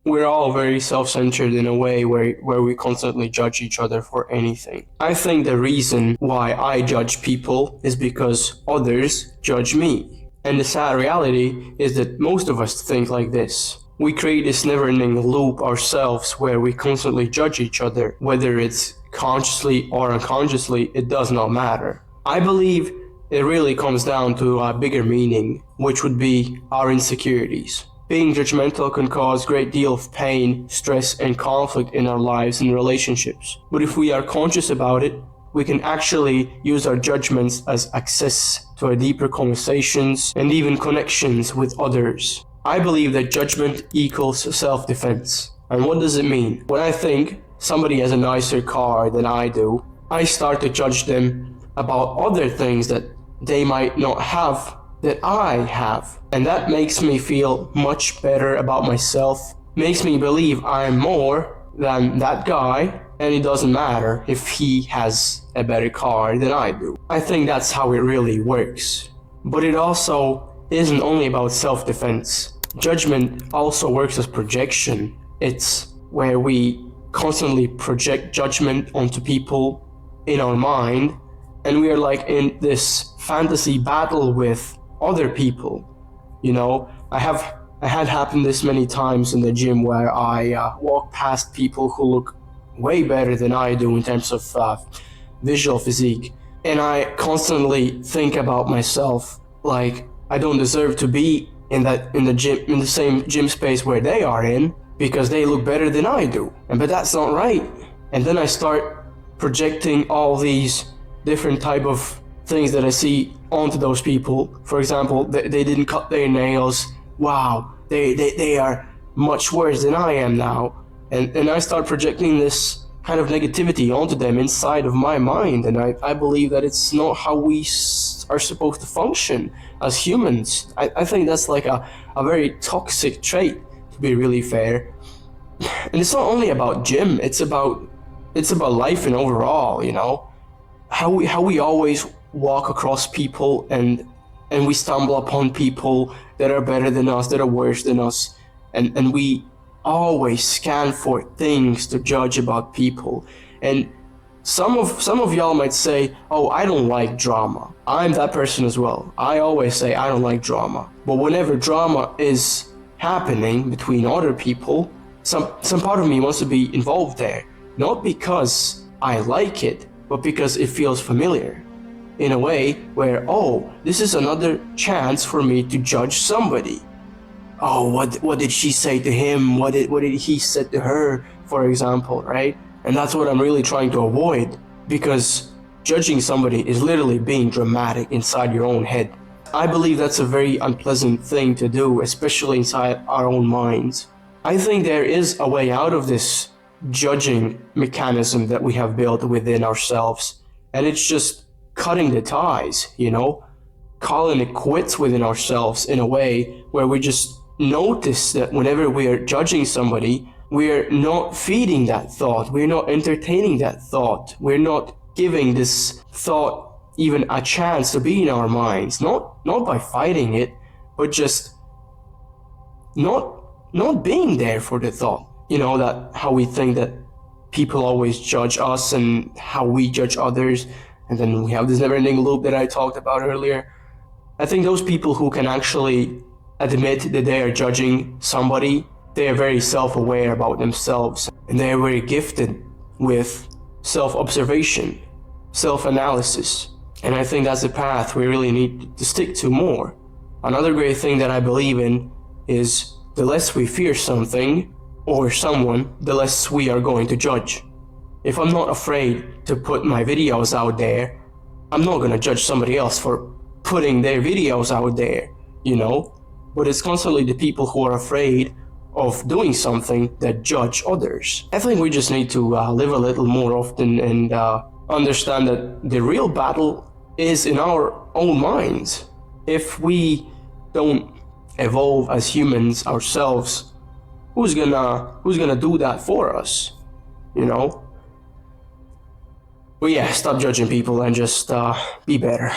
we're all very self-centered in a way where we constantly judge each other for anything. I think the reason why I judge people is because others judge me. And the sad reality is that most of us think like this. We create this never-ending loop ourselves where we constantly judge each other, whether it's consciously or unconsciously, it does not matter. I believe it really comes down to a bigger meaning, which would be our insecurities. Being judgmental can cause a great deal of pain, stress, and conflict in our lives and relationships. But if we are conscious about it, we can actually use our judgments as access to our deeper conversations and even connections with others. I believe that judgment equals self-defense. And what does it mean? When I think somebody has a nicer car than I do, I start to judge them about other things that they might not have that I have. And that makes me feel much better about myself, makes me believe I'm more than that guy, and it doesn't matter if he has a better car than I do. I think that's how it really works. But it also isn't only about self-defense. Judgment also works as projection. It's where we constantly project judgment onto people in our mind, and we are like in this fantasy battle with other people. You know, I had happened this many times in the gym where I walk past people who look way better than I do in terms of visual physique, and I constantly think about myself like I don't deserve to be in the same gym space where they are in because they look better than I do. But that's not right. And then I start projecting all these different type of things that I see onto those people. For example, they didn't cut their nails. Wow, they are much worse than I am now. And I start projecting this kind of negativity onto them inside of my mind. And I believe that it's not how we are supposed to function as humans. I think that's like a very toxic trait, to be really fair. And it's not only about gym, it's about life and overall, you know? How we always walk across people and we stumble upon people that are better than us, that are worse than us, and we always scan for things to judge about people. And some of y'all might say, oh, I don't like drama. I'm that person as well. I always say I don't like drama. But whenever drama is happening between other people, some part of me wants to be involved there. Not because I like it, but because it feels familiar. In a way where, oh, this is another chance for me to judge somebody. Oh, what did she say to him? What did he say to her, for example, right? And that's what I'm really trying to avoid, because judging somebody is literally being dramatic inside your own head. I believe that's a very unpleasant thing to do, especially inside our own minds. I think there is a way out of this judging mechanism that we have built within ourselves, and it's just cutting the ties, you know, calling it quits within ourselves in a way where we just notice that whenever we are judging somebody, we're not feeding that thought, we're not entertaining that thought, we're not giving this thought even a chance to be in our minds, not by fighting it, but just not being there for the thought. You know, that how we think that people always judge us and how we judge others, and then we have this never-ending loop that I talked about earlier. I think those people who can actually admit that they are judging somebody, they are very self-aware about themselves, and they are very gifted with self-observation, self-analysis. And I think that's a path we really need to stick to more. Another great thing that I believe in is the less we fear something or someone, the less we are going to judge. If I'm not afraid to put my videos out there, I'm not gonna judge somebody else for putting their videos out there, you know? But it's constantly the people who are afraid of doing something that judge others. I think we just need to live a little more often and understand that the real battle is in our own minds. If we don't evolve as humans ourselves, who's gonna do that for us, you know? But yeah, stop judging people and just be better.